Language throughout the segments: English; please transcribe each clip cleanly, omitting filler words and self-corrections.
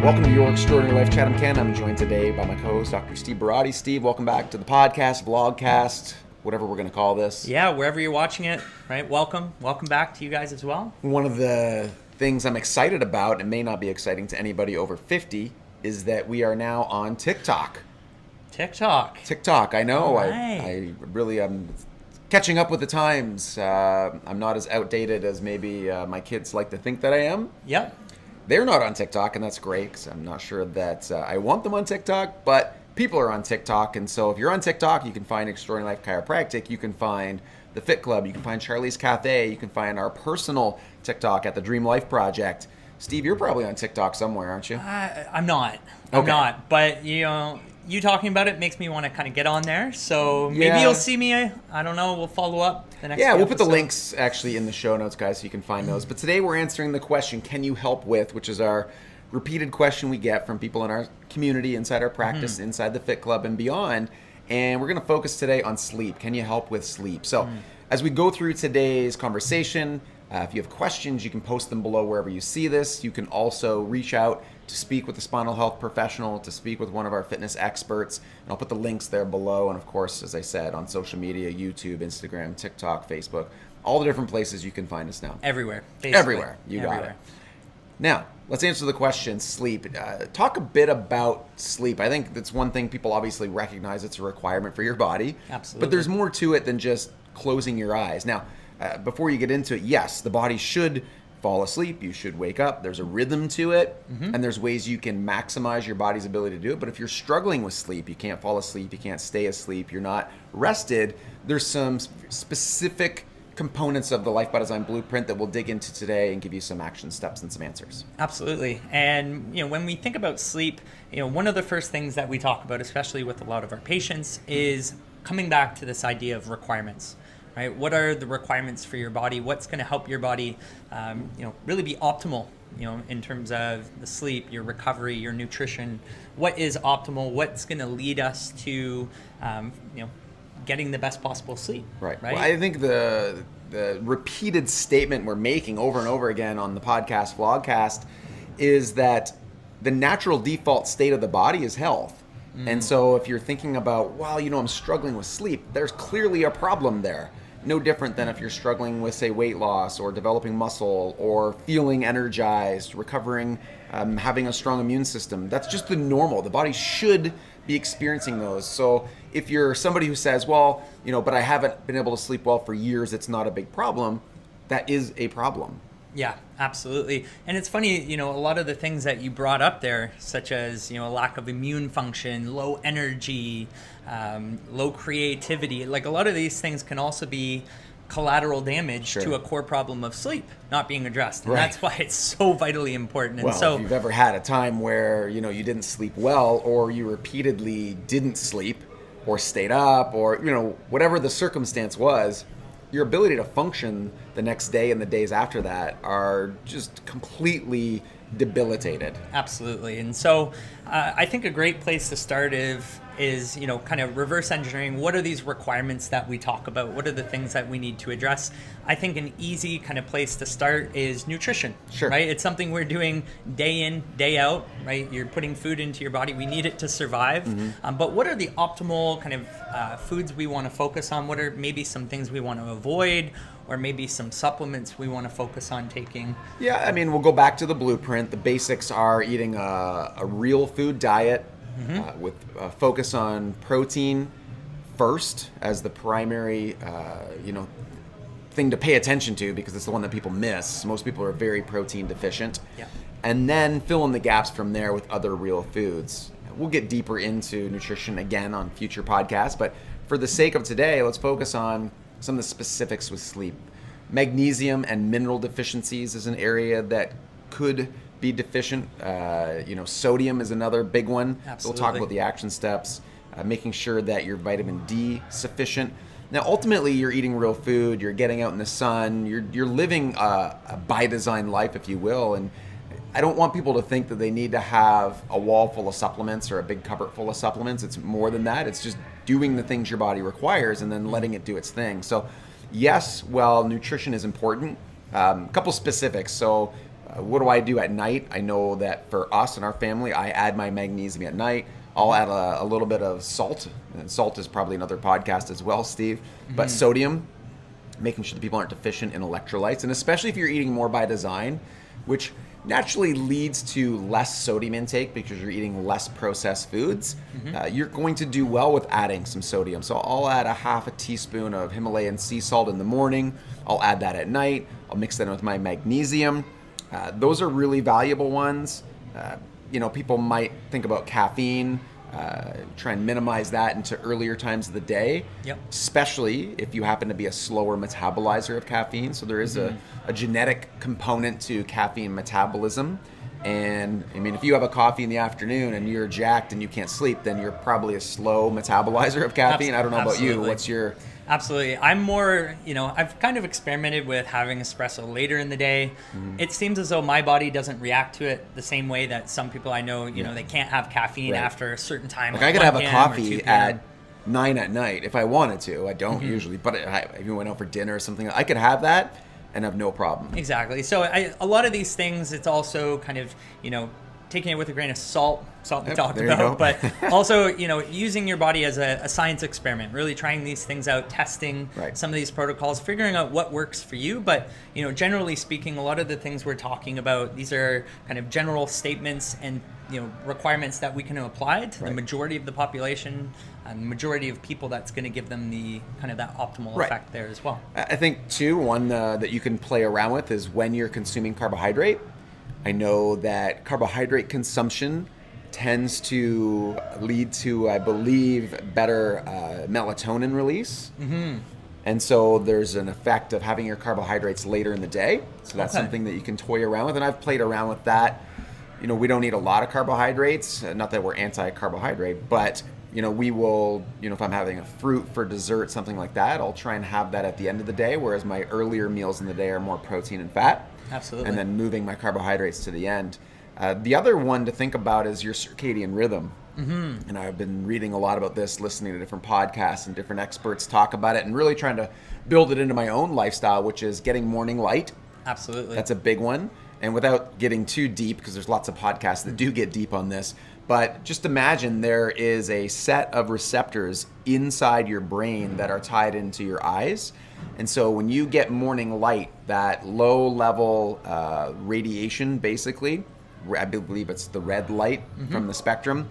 Welcome to Your Extraordinary Life Chat. I'm Ken. I'm joined today by my co-host, Dr. Steve Barati. Steve, welcome back to the podcast, vlogcast, whatever we're going to call this. Yeah, wherever you're watching it, right? Welcome back to you guys as well. One of the things I'm excited about, and may not be exciting to anybody over 50, is that we are now on TikTok. TikTok, I know. Right. I really am catching up with the times. I'm not as outdated as maybe my kids like to think that I am. Yep. They're not on TikTok, and that's great because I'm not sure that I want them on TikTok, but people are on TikTok. And so if you're on TikTok, you can find Extraordinary Life Chiropractic, you can find the Fit Club, you can find Charlie's Cafe, you can find our personal TikTok at the Dream Life Project. Steve, you're probably on TikTok somewhere, aren't you? I'm not. But you talking about it makes me want to kind of get on there. So maybe you'll see me. I don't know. We'll follow up the next. Yeah, we'll put the links actually in the show notes, guys, so you can find those. But today we're answering the question, "Can you help with?" which is our repeated question we get from people in our community, inside our practice, inside the Fit Club, and beyond. And we're going to focus today on sleep. Can you help with sleep? So as we go through today's conversation, if you have questions, you can post them below wherever you see this. You can also reach out to speak with a spinal health professional, to speak with one of our fitness experts. And I'll put the links there below. And of course, as I said, on social media, YouTube, Instagram, TikTok, Facebook, all the different places you can find us now. Everywhere. Basically. Everywhere. You got it. Now, let's answer the question, sleep. Talk a bit about sleep. I think that's one thing people obviously recognize. It's a requirement for your body. Absolutely. But there's more to it than just closing your eyes. Now, before you get into it, yes, the body should fall asleep. You should wake up. There's a rhythm to it, and there's ways you can maximize your body's ability to do it. But if you're struggling with sleep, you can't fall asleep, you can't stay asleep, you're not rested, there's some specific components of the Life by Design blueprint that we'll dig into today and give you some action steps and some answers. Absolutely. And when we think about sleep, one of the first things that we talk about, especially with a lot of our patients, is coming back to this idea of requirements. Right? What are the requirements for your body? What's going to help your body, really be optimal, in terms of the sleep, your recovery, your nutrition? What is optimal? What's going to lead us to, getting the best possible sleep? Right. Well, I think the repeated statement we're making over and over again on the podcast, vlogcast, is that the natural default state of the body is health. And so if you're thinking about, I'm struggling with sleep, there's clearly a problem there. No different than if you're struggling with, say, weight loss or developing muscle or feeling energized, recovering, having a strong immune system. That's just the normal. The body should be experiencing those. So if you're somebody who says, but I haven't been able to sleep well for years, it's not a big problem, that is a problem. Yeah, absolutely. And it's funny, a lot of the things that you brought up there, such as, a lack of immune function, low energy, low creativity, like a lot of these things can also be collateral damage to a core problem of sleep not being addressed. And that's why it's so vitally important. And so if you've ever had a time where, you didn't sleep well, or you repeatedly didn't sleep or stayed up, or, whatever the circumstance was, your ability to function the next day and the days after that are just completely debilitated. Absolutely. And so I think a great place to start is kind of reverse engineering. What are these requirements that we talk about? What are the things that we need to address? I think an easy kind of place to start is nutrition. Sure. Right? It's something we're doing day in, day out, right? You're putting food into your body. We need it to survive. But what are the optimal kind of foods we want to focus on? What are maybe some things we want to avoid, or maybe some supplements we want to focus on taking? Yeah, we'll go back to the blueprint. The basics are eating a real food diet, with a focus on protein first as the primary, thing to pay attention to, because it's the one that people miss. Most people are very protein deficient. Yeah. And then fill in the gaps from there with other real foods. We'll get deeper into nutrition again on future podcasts, but for the sake of today, let's focus on some of the specifics with sleep. Magnesium and mineral deficiencies is an area that could be deficient. Sodium is another big one. Absolutely. So we'll talk about the action steps, making sure that your vitamin D sufficient. Now, ultimately, you're eating real food, you're getting out in the sun, you're living a by design life, if you will. And I don't want people to think that they need to have a wall full of supplements or a big cupboard full of supplements. It's more than that. It's just doing the things your body requires and then letting it do its thing. So yes, while nutrition is important, a couple specifics. So What do I do at night? I know that for us and our family, I add my magnesium at night. I'll add a little bit of salt, and salt is probably another podcast as well, Steve. But sodium, making sure that people aren't deficient in electrolytes, and especially if you're eating more by design, which naturally leads to less sodium intake because you're eating less processed foods, you're going to do well with adding some sodium. So I'll add a half a teaspoon of Himalayan sea salt in the morning. I'll add that at night. I'll mix that in with my magnesium. Those are really valuable ones. People might think about caffeine, try and minimize that into earlier times of the day, especially if you happen to be a slower metabolizer of caffeine. So there is a genetic component to caffeine metabolism. And I mean, if you have a coffee in the afternoon and you're jacked and you can't sleep, then you're probably a slow metabolizer of caffeine. I don't know about you. What's your... Absolutely. I'm more, I've kind of experimented with having espresso later in the day. It seems as though my body doesn't react to it the same way that some people I know, they can't have caffeine after a certain time. Like I could have a coffee at 9 at night if I wanted to. I don't usually, but if you went out for dinner or something, I could have that and have no problem. Exactly. So a lot of these things, it's also kind of, taking it with a grain of salt we talked about, but also, using your body as a science experiment, really trying these things out, testing some of these protocols, figuring out what works for you. But, generally speaking, a lot of the things we're talking about, these are kind of general statements and, requirements that we can apply to the majority of the population and the majority of people. That's going to give them the kind of that optimal effect there as well. I think too, one that you can play around with is when you're consuming carbohydrate. I know that carbohydrate consumption tends to lead to, I believe, better melatonin release. And so there's an effect of having your carbohydrates later in the day. So that's something that you can toy around with. And I've played around with that. We don't need a lot of carbohydrates. Not that we're anti-carbohydrate, but we will, if I'm having a fruit for dessert, something like that, I'll try and have that at the end of the day, whereas my earlier meals in the day are more protein and fat. Absolutely. And then moving my carbohydrates to the end. The other one to think about is your circadian rhythm. And I've been reading a lot about this, listening to different podcasts and different experts talk about it, and really trying to build it into my own lifestyle, which is getting morning light. Absolutely. That's a big one. And without getting too deep, because there's lots of podcasts that do get deep on this, but just imagine there is a set of receptors inside your brain that are tied into your eyes. And so when you get morning light, that low level radiation, basically, I believe it's the red light from the spectrum,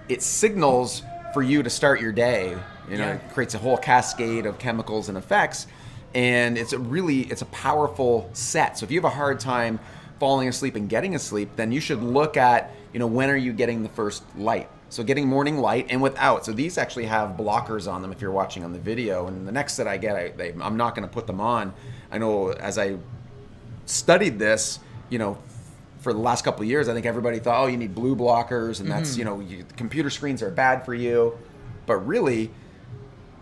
it signals for you to start your day. It creates a whole cascade of chemicals and effects. And it's a powerful set. So if you have a hard time falling asleep and getting asleep, then you should look at, when are you getting the first light? So getting morning light and without. So these actually have blockers on them if you're watching on the video. And the next set I get, I'm not going to put them on. I know as I studied this, for the last couple of years, I think everybody thought, you need blue blockers and that's, computer screens are bad for you. But really,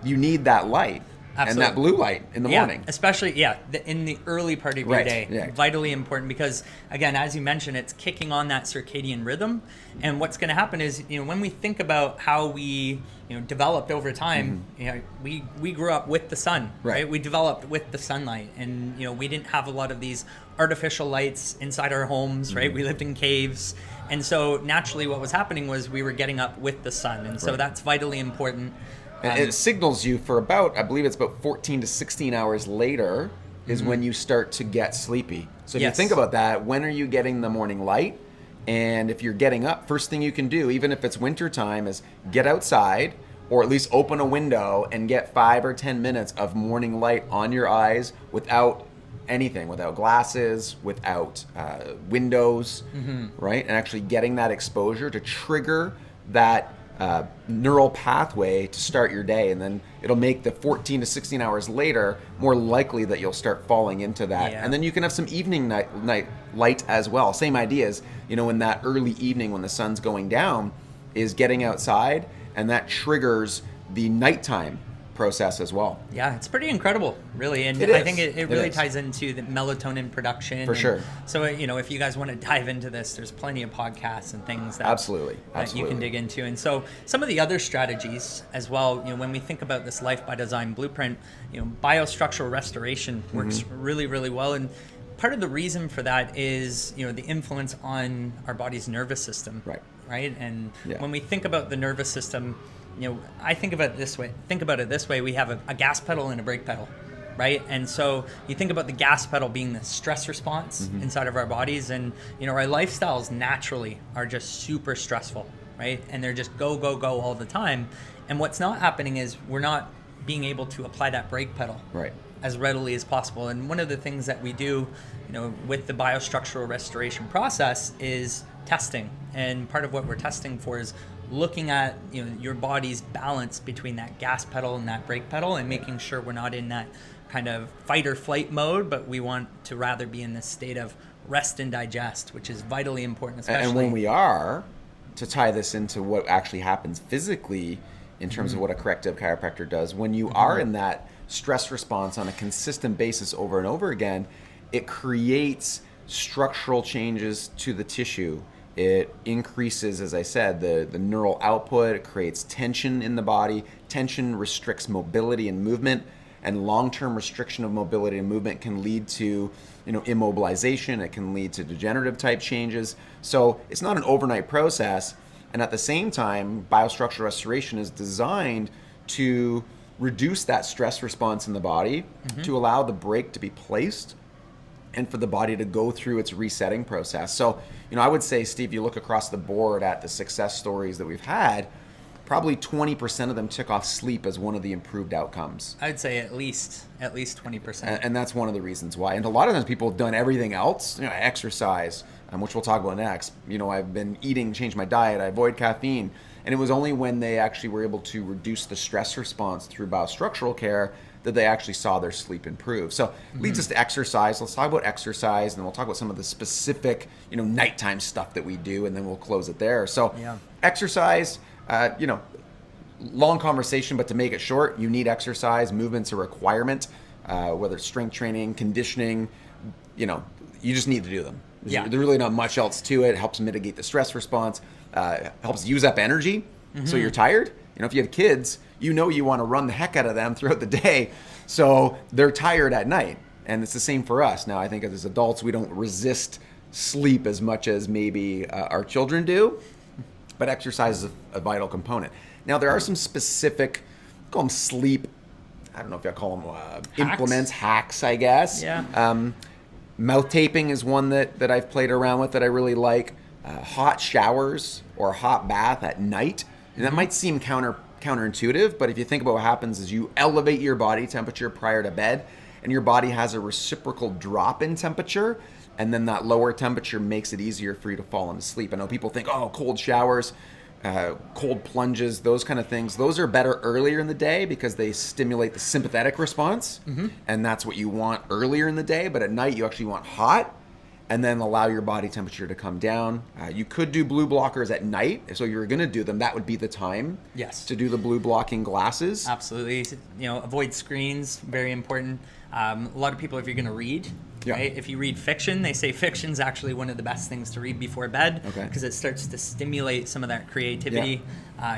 you need that light. Absolutely. And that blue light in the morning. Especially, in the early part of your day. Yeah. Vitally important because, again, as you mentioned, it's kicking on that circadian rhythm. And what's going to happen is, when we think about how we, developed over time, we grew up with the sun, right? We developed with the sunlight. And, we didn't have a lot of these artificial lights inside our homes, right? We lived in caves. And so naturally what was happening was we were getting up with the sun. And so that's vitally important. And it signals you for I believe it's about 14 to 16 hours later is when you start to get sleepy. So if you think about that, when are you getting the morning light? And if you're getting up, first thing you can do, even if it's winter time, is get outside or at least open a window and get 5 or 10 minutes of morning light on your eyes without anything, without glasses, without windows, right? And actually getting that exposure to trigger that neural pathway to start your day, and then it'll make the 14 to 16 hours later more likely that you'll start falling into that. And then you can have some evening night light as well. Same ideas, in that early evening when the sun's going down, is getting outside, and that triggers the nighttime process as well. Yeah, it's pretty incredible, really. And I think it really ties into the melatonin production. For sure. So, if you guys want to dive into this, there's plenty of podcasts and things that, Absolutely. that you can dig into. And so some of the other strategies as well, when we think about this Life by Design blueprint, biostructural restoration works really, really well. And part of the reason for that is, the influence on our body's nervous system. Right. And when we think about the nervous system, I think about it this way. We have a gas pedal and a brake pedal. Right. And so you think about the gas pedal being the stress response inside of our bodies, and, our lifestyles naturally are just super stressful. Right. And they're just go, go, go all the time. And what's not happening is we're not being able to apply that brake pedal as readily as possible. And one of the things that we do, with the biostructural restoration process is testing. And part of what we're testing for is looking at, your body's balance between that gas pedal and that brake pedal, and making sure we're not in that kind of fight or flight mode, but we want to rather be in this state of rest and digest, which is vitally important, especially. And when we are, to tie this into what actually happens physically in terms of what a corrective chiropractor does, when you are in that stress response on a consistent basis over and over again, it creates structural changes to the tissue. It increases, as I said, the neural output. It creates tension in the body. Tension restricts mobility and movement, and long-term restriction of mobility and movement can lead to, immobilization. It can lead to degenerative type changes. So it's not an overnight process. And at the same time, biostructural restoration is designed to reduce that stress response in the body, to allow the brake to be placed, and for the body to go through its resetting process. So, I would say, Steve, you look across the board at the success stories that we've had, probably 20% of them tick off sleep as one of the improved outcomes. I'd say at least 20%. And that's one of the reasons why. And a lot of times people have done everything else, exercise, which we'll talk about next. I've been changed my diet, I avoid caffeine. And it was only when they actually were able to reduce the stress response through biostructural care that they actually saw their sleep improve. So it leads us to exercise. Let's talk about exercise, and then we'll talk about some of the specific, nighttime stuff that we do, and then we'll close it there. So exercise, long conversation, but to make it short, you need exercise. Movement's a requirement, whether it's strength training, conditioning, you just need to do them. There's really not much else to it. It helps mitigate the stress response, helps use up energy. So you're tired. If you have kids, you want to run the heck out of them throughout the day. So they're tired at night. And it's the same for us. Now, I think as adults, we don't resist sleep as much as maybe our children do. But exercise is a vital component. Now, there are some specific, call them sleep, I don't know if I call them implements, hacks, I guess. Mouth taping is one that I've played around with that I really like. Hot showers or a hot bath at night. And that might seem counterintuitive, but if you think about what happens is you elevate your body temperature prior to bed, and your body has a reciprocal drop in temperature, and then that lower temperature makes it easier for you to fall into sleep. I know people think, cold showers, cold plunges, those kind of things. Those are better earlier in the day because they stimulate the sympathetic response, and that's what you want earlier in the day. But at night, you actually want hot, and then allow your body temperature to come down. You could do blue blockers at night. So if you're going to do them, that would be the time to do the blue blocking glasses. Absolutely. Avoid screens, very important. A lot of people, if you're going to read, right? If you read fiction, they say fiction's actually one of the best things to read before bed because it starts to stimulate some of that creativity.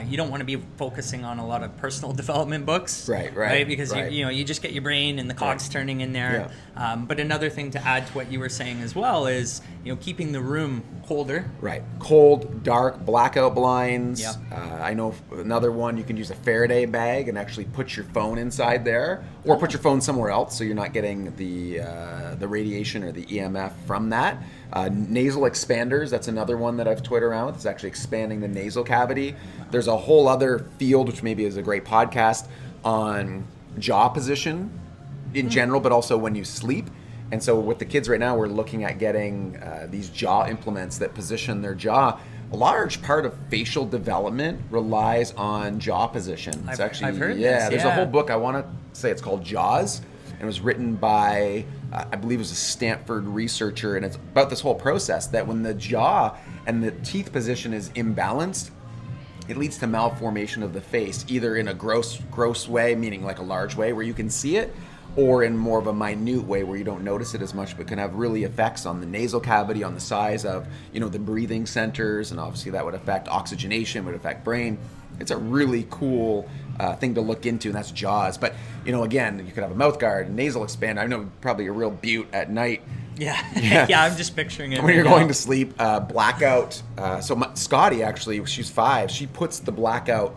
You don't want to be focusing on a lot of personal development books, right? Because you just get your brain and the cogs turning in there. But another thing to add to what you were saying as well is keeping the room colder. Right, cold, dark, blackout blinds. I know another one, you can use a Faraday bag and actually put your phone inside there, or put your phone somewhere else so you're not getting the radiation or the EMF from that. Nasal expanders, that's another one that I've toyed around with. It's actually expanding the nasal cavity. There's a whole other field, which maybe is a great podcast, on jaw position in general, but also when you sleep. And so with the kids right now, we're looking at getting these jaw implements that position their jaw. A large part of facial development relies on jaw position. It's I've heard this. There's a whole book, I want to say it's called Jaws, and it was written by, I believe it was a Stanford researcher, and it's about this whole process that when the jaw and the teeth position is imbalanced, it leads to malformation of the face, either in a gross way, meaning like a large way where you can see it, or in more of a minute way where you don't notice it as much, but can have really effects on the nasal cavity, on the size of, the breathing centers, and obviously that would affect oxygenation, would affect brain. It's a really cool thing to look into, and that's Jaws. But, again, you could have a mouth guard, nasal expander. I know probably a real beaut at night Yeah. Yeah, I'm just picturing it. When you're right going now. to sleep, blackout. Scotty, actually, she's 5. She puts the blackout,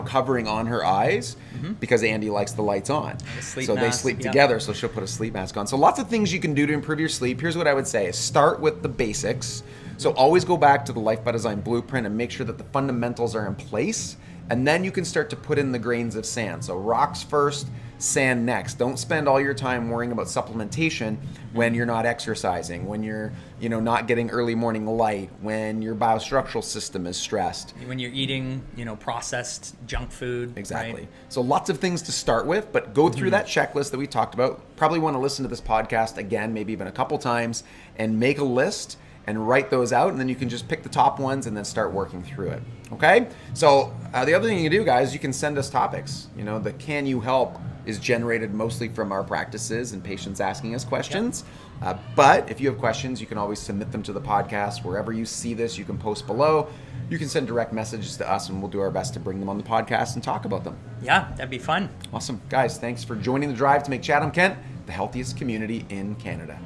covering on her eyes because Andy likes the lights on. sleep So they mask, sleep yeah. together, so she'll put a sleep mask on. So lots of things you can do to improve your sleep. Here's what I would say is start with the basics. So always go back to the Life by Design blueprint and make sure that the fundamentals are in place. And then you can start to put in the grains of sand. So rocks first, sand next. Don't spend all your time worrying about supplementation when you're not exercising, when you're, not getting early morning light, when your biostructural system is stressed. When you're eating, processed junk food. Exactly. Right? So lots of things to start with, but go through that checklist that we talked about. Probably want to listen to this podcast again, maybe even a couple times, and make a list and write those out, and then you can just pick the top ones and then start working through it. Okay? So the other thing you can do, guys, you can send us topics. The Can You Help is generated mostly from our practices and patients asking us questions. But if you have questions, you can always submit them to the podcast. Wherever you see this, you can post below. You can send direct messages to us, and we'll do our best to bring them on the podcast and talk about them. Yeah, that'd be fun. Awesome. Guys, thanks for joining the drive to make Chatham-Kent the healthiest community in Canada.